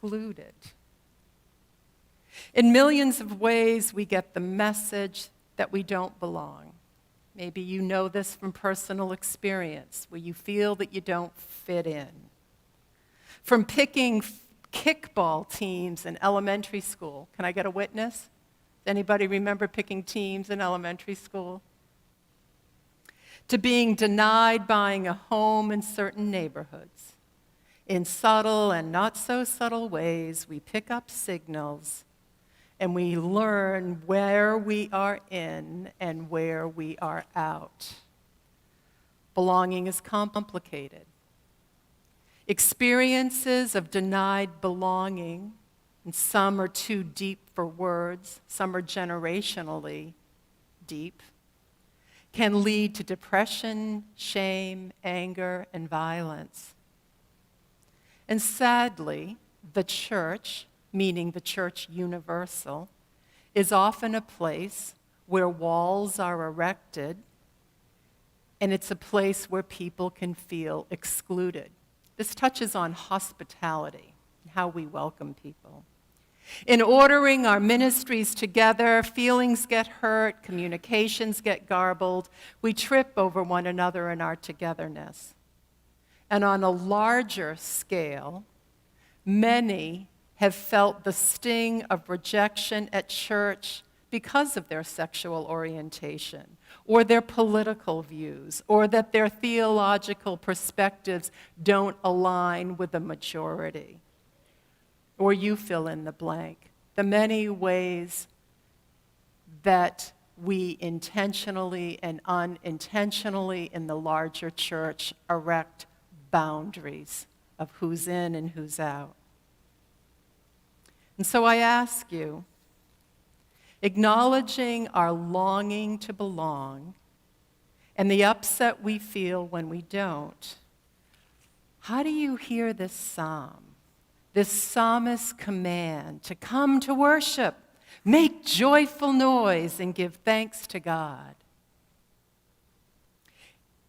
excluded. In millions of ways, we get the message that we don't belong. Maybe you know this from personal experience, where you feel that you don't fit in. From picking kickball teams in elementary school. Can I get a witness? Does anybody remember picking teams in elementary school? To being denied buying a home in certain neighborhoods. In subtle and not so subtle ways, we pick up signals and we learn where we are in and where we are out. Belonging is complicated. Experiences of denied belonging, and some are too deep for words, some are generationally deep, can lead to depression, shame, anger, and violence. And sadly, the church, meaning the church universal, is often a place where walls are erected, and it's a place where people can feel excluded. This touches on hospitality, how we welcome people. In ordering our ministries together, feelings get hurt, communications get garbled, we trip over one another in our togetherness. And on a larger scale, many have felt the sting of rejection at church because of their sexual orientation, or their political views, or that their theological perspectives don't align with the majority. Or you fill in the blank. The many ways that we intentionally and unintentionally in the larger church erect boundaries of who's in and who's out. And so I ask you, acknowledging our longing to belong and the upset we feel when we don't, how do you hear this psalm, this psalmist's command to come to worship, make joyful noise, and give thanks to God?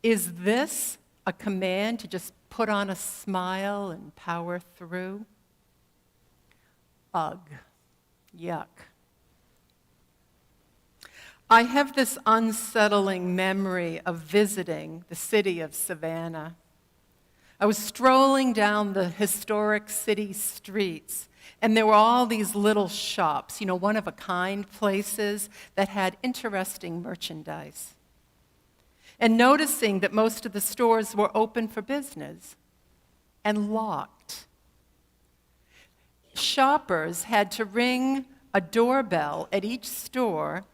Is this a command to just put on a smile and power through? Ugh, yuck. I have this unsettling memory of visiting the city of Savannah. I was strolling down the historic city streets, and there were all these little shops, one-of-a-kind places that had interesting merchandise. And noticing that most of the stores were open for business and locked. Shoppers had to ring a doorbell at each store,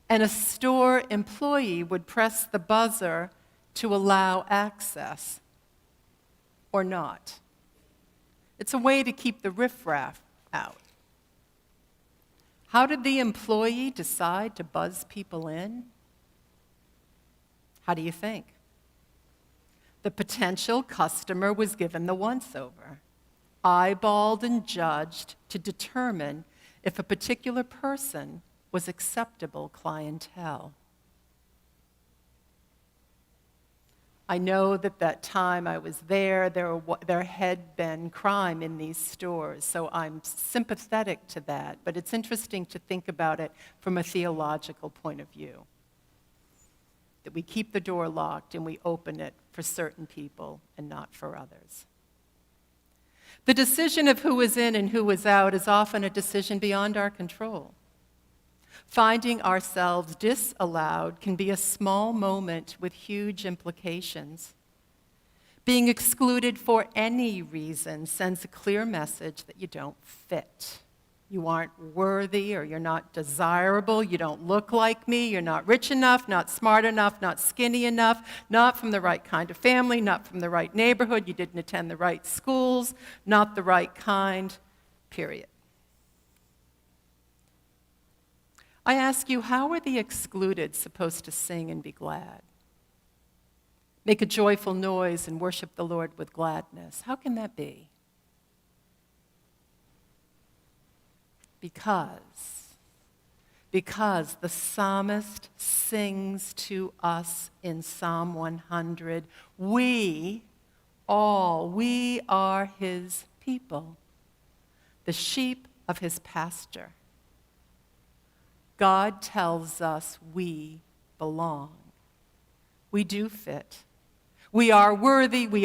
and a store employee would press the buzzer to allow access, or not. It's a way to keep the riffraff out. How did the employee decide to buzz people in? How do you think? The potential customer was given the once-over, eyeballed and judged to determine if a particular person was acceptable clientele. I know that time I was there had been crime in these stores, so I'm sympathetic to that, but it's interesting to think about it from a theological point of view. That we keep the door locked and we open it for certain people and not for others. The decision of who is in and who is out is often a decision beyond our control. Finding ourselves disallowed can be a small moment with huge implications. Being excluded for any reason sends a clear message that you don't fit. You aren't worthy, or you're not desirable, you don't look like me, you're not rich enough, not smart enough, not skinny enough, not from the right kind of family, not from the right neighborhood, you didn't attend the right schools, not the right kind, period. I ask you, how are the excluded supposed to sing and be glad? Make a joyful noise and worship the Lord with gladness. How can that be? Because the psalmist sings to us in Psalm 100, we are his people, the sheep of his pasture. God tells us we belong. We do fit. We are worthy. We